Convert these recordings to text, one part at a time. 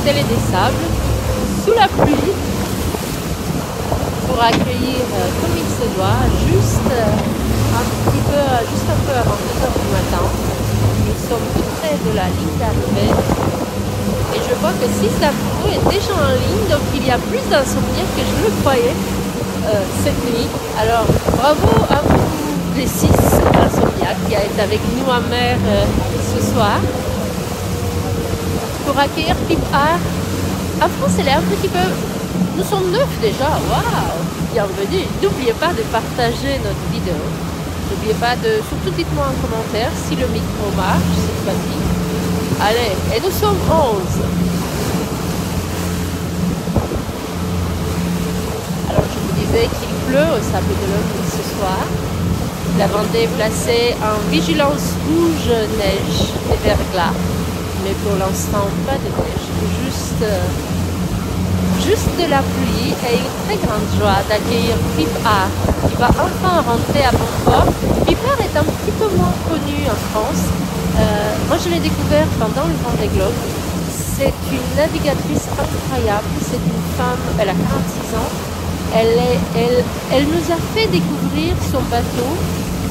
installer des sables sous la pluie pour accueillir comme il se doit, juste un peu avant 2 heures du matin. Nous sommes tout près de la ligne d'arrivée et je vois que 6 d'Afro est déjà en ligne, donc il y a plus d'insomniaques que je le croyais cette nuit. Alors bravo à vous les 6 insomniaques qui êtes avec nous à mer ce soir pour accueillir Pip Art. Afro, c'est un petit peu... Nous sommes 9 déjà, waouh! Bienvenue! N'oubliez pas de partager notre vidéo. N'oubliez pas de... Surtout dites-moi en commentaire si le micro marche cette fois-ci. Allez, et nous sommes 11. Alors je vous disais qu'il pleut au Sable d'Olonne ce soir. La Vendée est placée en vigilance rouge neige et verglas. Mais pour l'instant, pas de neige, juste de la pluie et une très grande joie d'accueillir Pip Art qui va enfin rentrer à bon port. Pip Art est un petit peu moins connu en France. Moi, je l'ai découvert pendant le Vendée Globe. C'est une navigatrice incroyable. C'est une femme, elle a 46 ans. Elle nous a fait découvrir son bateau,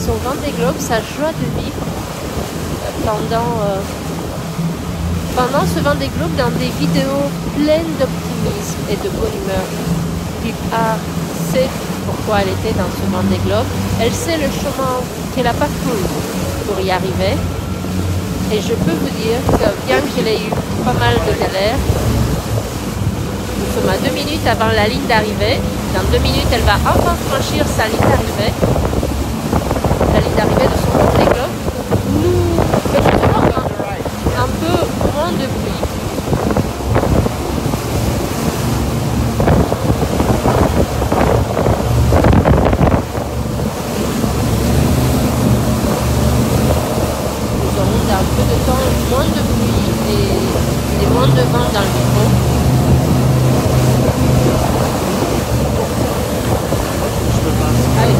son Vendée Globe, sa joie de vivre pendant ce Vendée Globe, dans des vidéos pleines d'optimisme et de bonne humeur. Pip Art sait pourquoi elle était dans ce Vendée Globe. Elle sait le chemin qu'elle a parcouru pour y arriver. Et je peux vous dire que bien qu'elle ait eu pas mal de galères, nous sommes à 2 minutes avant la ligne d'arrivée. Dans 2 minutes, elle va enfin franchir sa ligne d'arrivée. La ligne d'arrivée de son Vendée Globe. Nous espérons un peu moins de pluie. Nous aurons un peu de temps, moins de pluie et moins de vent dans le micro. Je peux pas. Allez.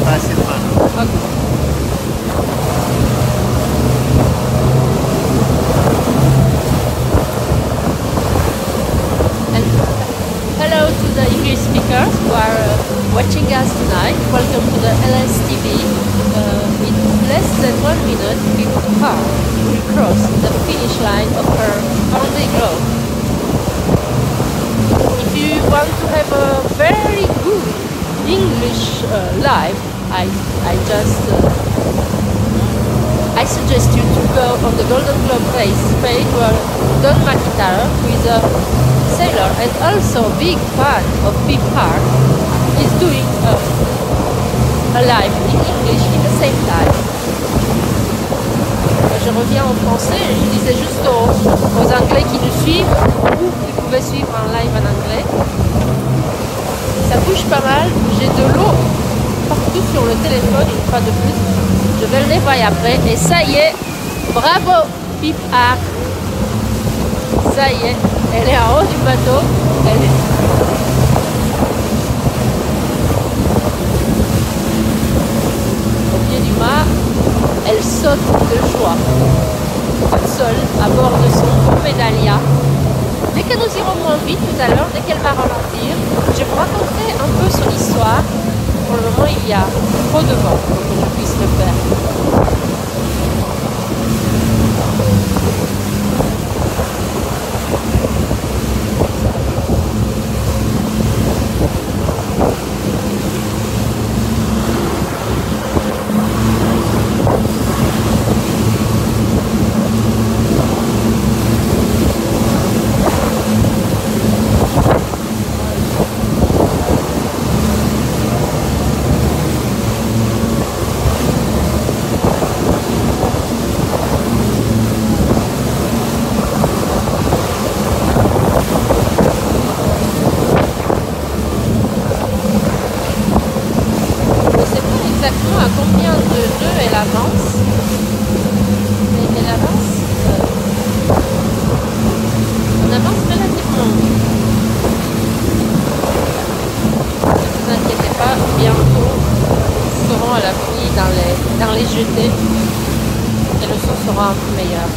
Pas assez de vent. Ok. Hello to the English speakers who are watching us tonight. Welcome to the LSTV. In less than 1 minute, Pip Art will cross the finish line of her Vendée Globe. If you want to have a very good English live, I suggest you to go on the Golden Globe race page where Don McIntyre, who is a sailor and also a big fan of Pip Art, is doing a live in English in the same time. Je reviens en français et je disais juste aux Anglais qui nous suivent, vous pouvez suivre en live en anglais. Ça bouge pas mal, j'ai de l'eau partout sur le téléphone une fois de plus. Je vais le nettoyer après et ça y est, bravo Pip Art. Ça y est, elle est en haut du bateau. Au pied du mât, elle saute de joie, toute seule à bord de son beau Pédalia. Dès que nous irons moins vite tout à l'heure, dès qu'elle va ralentir, je vous raconterai un peu son histoire. Pour le moment, il y a trop de vent pour que je puisse le faire. jeter et le son sera un peu meilleur.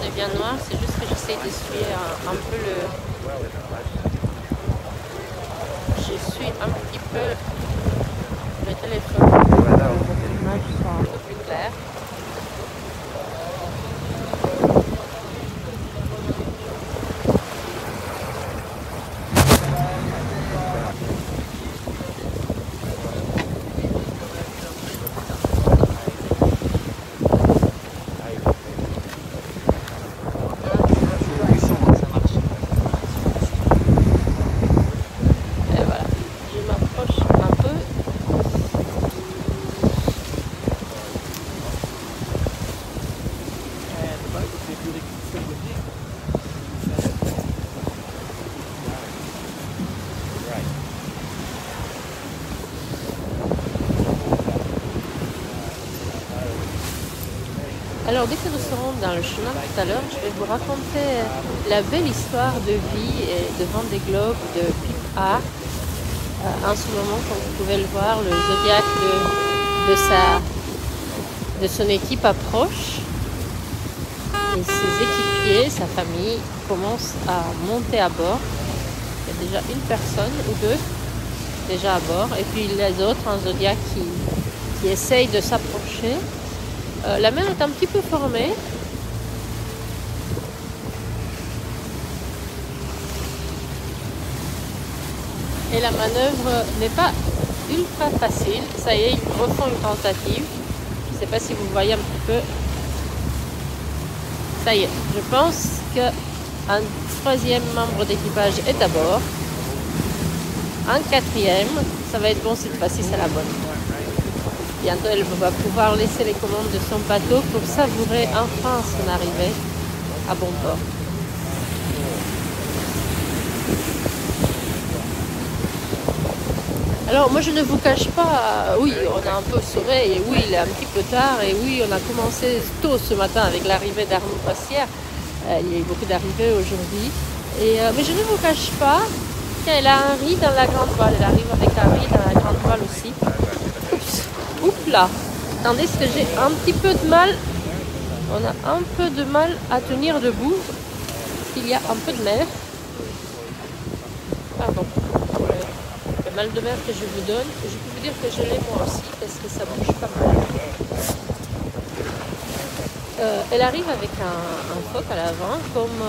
est bien noir, c'est juste que j'essaye d'essuyer un peu le... J'essuie un petit peu le téléphone pour que l'image soit un peu plus claire. Alors dès que nous serons dans le chemin tout à l'heure, je vais vous raconter la belle histoire de vie et de Vendée Globe de Pip Art. En ce moment, comme vous pouvez le voir, le zodiaque de son équipe approche et ses équipiers, sa famille, commencent à monter à bord. Il y a déjà une personne ou deux déjà à bord et puis les autres, un zodiaque qui essaye de s'approcher. La mer est un petit peu formée. Et la manœuvre n'est pas ultra facile. Ça y est, ils refont une tentative. Je ne sais pas si vous voyez un petit peu. Ça y est, je pense qu'un troisième membre d'équipage est à bord. Un quatrième, ça va être bon cette fois-ci, c'est la bonne. Bientôt, elle va pouvoir laisser les commandes de son bateau pour savourer enfin son arrivée à bon port. Alors, moi, je ne vous cache pas, oui, on a un peu sommeil, et oui, il est un petit peu tard, et oui, on a commencé tôt ce matin avec l'arrivée d'Arnaud Passière. Il y a eu beaucoup d'arrivées aujourd'hui. Mais je ne vous cache pas qu'elle a un riz dans la grande voile. Elle arrive avec un riz dans la grande voile aussi. Oups là, tandis que j'ai un petit peu de mal, on a un peu de mal à tenir debout, il y a un peu de mer. Pardon, le mal de mer que je vous donne, je peux vous dire que je l'ai moi aussi, parce que ça bouge pas mal. Elle arrive avec un phoque à l'avant, comme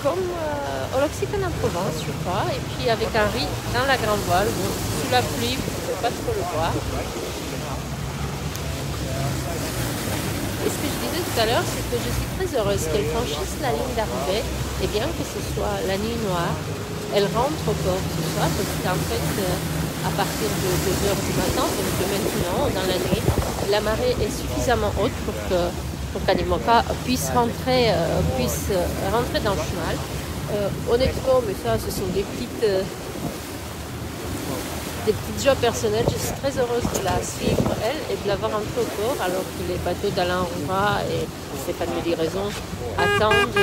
au L'Occitane en Provence, je crois, et puis avec un riz dans la grande voile. Bon, sous la pluie, vous ne pouvez pas trop le voir. Et ce que je disais tout à l'heure, c'est que je suis très heureuse qu'elle franchisse la ligne d'arrivée, et bien que ce soit la nuit noire, elle rentre au port ce soir, parce qu'en fait, à partir de 2 heures du matin, donc de maintenant, dans la nuit, la marée est suffisamment haute pour qu'Animoca puisse rentrer dans le chenal. Honnêtement, mais ça, ce sont des petites jobs personnels. Je suis très heureuse de la suivre, elle, et de l'avoir un peu au port, alors que les bateaux d'Alain Roura et Stéphane Mediraison attendent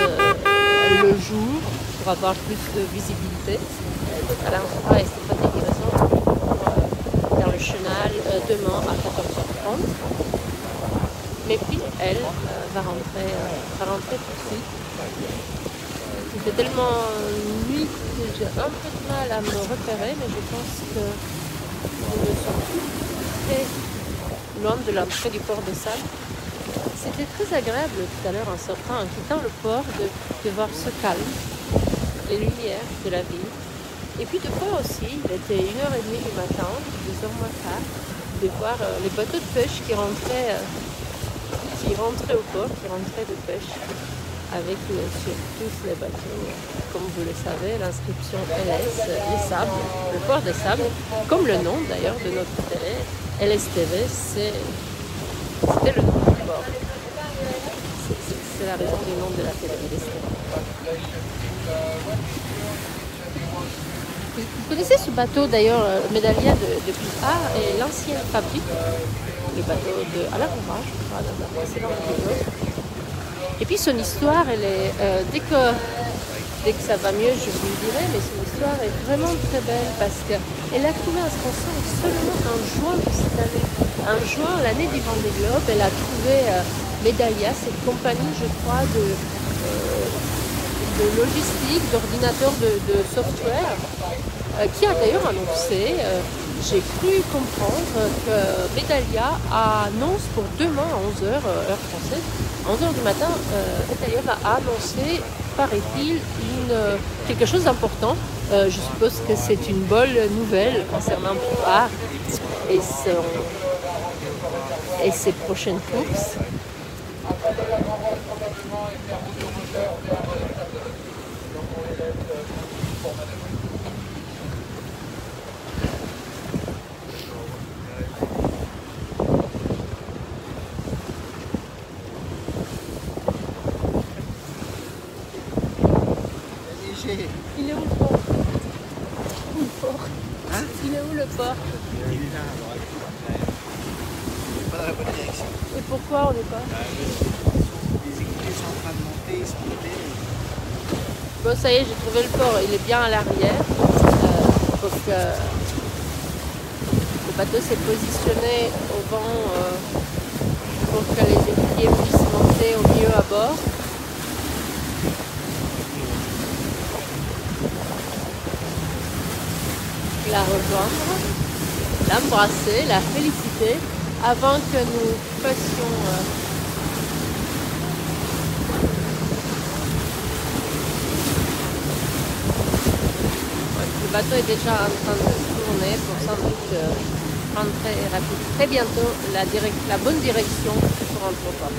le jour pour avoir plus de visibilité. Donc Alain Roura et Stéphane Mediraison dans le chenal demain à 14h30. Mais puis elle va rentrer tout de suite. Il fait tellement nuit que j'ai un peu de mal à me repérer, mais je pense que nous ne sommes plus très loin de l'entrée du port de Sable. C'était très agréable tout à l'heure en sortant, en quittant le port, de voir ce calme, les lumières de la ville. Et puis de voir aussi, il était 1h30 du matin, 2h moins tard, de voir les bateaux de pêche qui rentraient au port, qui rentraient de pêche, avec sur tous les bateaux, comme vous le savez, l'inscription LS, les sables, le port des sables, comme le nom d'ailleurs de notre télé, LSTV, c'était le nom du port. C'est la raison du nom de la télé LSTV. Vous connaissez ce bateau d'ailleurs, Médalia de Pip Art, et l'ancienne fabrique, le bateau de Alain Roura, je crois, dans un précédent épisode. Et puis son histoire, elle est, dès que ça va mieux, je vous le dirai, mais son histoire est vraiment très belle parce qu'elle a trouvé un sponsor seulement en juin de cette année. En juin, l'année du Vendée Globe, elle a trouvé Medallia, cette compagnie, je crois, de logistique, d'ordinateur, de software, qui a d'ailleurs annoncé, j'ai cru comprendre que Medallia annonce pour demain à 11 h, heure française, à 11 h du matin, Medallia va annoncer, paraît-il, quelque chose d'important. Je suppose que c'est une bonne nouvelle concernant Pipart et ses prochaines courses. Il est où le port? Où le port? Hein? Il est où le port? Il est là, alors, on n'est pas dans la bonne direction. Et pourquoi on n'est pas? Les équipiers sont en train de monter, ils sont montés. Bon, ça y est, j'ai trouvé le port. Il est bien à l'arrière. Donc, le bateau s'est positionné au vent pour que les équipiers puissent monter au mieux à bord. La rejoindre, l'embrasser, la féliciter avant que nous fassions le bateau est déjà en train de tourner pour sans doute prendre très bientôt la bonne direction pour rentrer au port.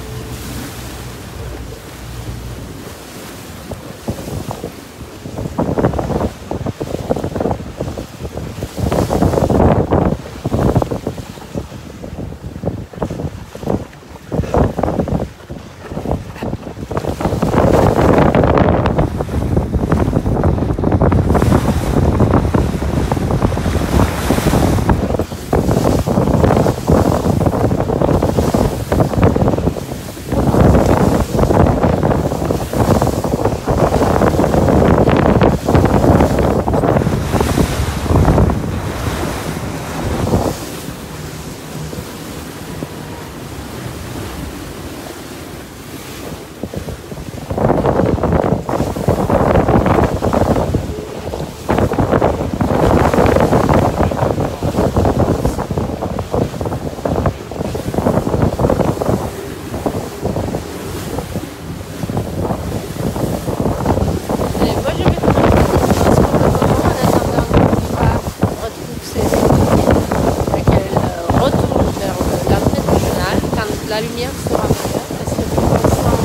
La lumière sera meilleure parce que pour l'instant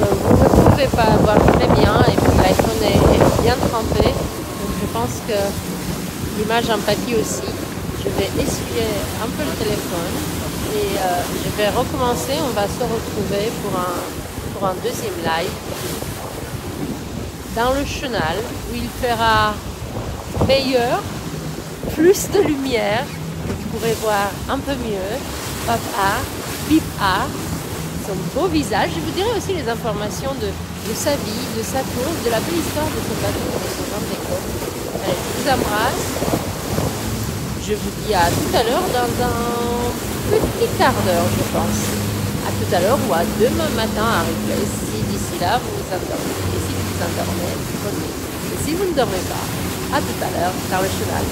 vous ne pouvez pas voir très bien et puis l'iPhone est bien trempé, donc je pense que l'image en pâtit aussi. Je vais essuyer un peu le téléphone et je vais recommencer. On va se retrouver pour un deuxième live dans le chenal où il fera meilleur, plus de lumière, vous pourrez voir un peu mieux Pipart, son beau visage. Je vous dirai aussi les informations de sa vie, de sa course, de la belle histoire de son bateau, de son Vendée Globe. Allez, je vous embrasse. Je vous dis à tout à l'heure dans un petit quart d'heure, je pense. À tout à l'heure ou à demain matin à replay. Si d'ici là vous vous endormez. Et si vous vous endormez, bonne nuit. Et si vous ne dormez pas, à tout à l'heure dans le cheval.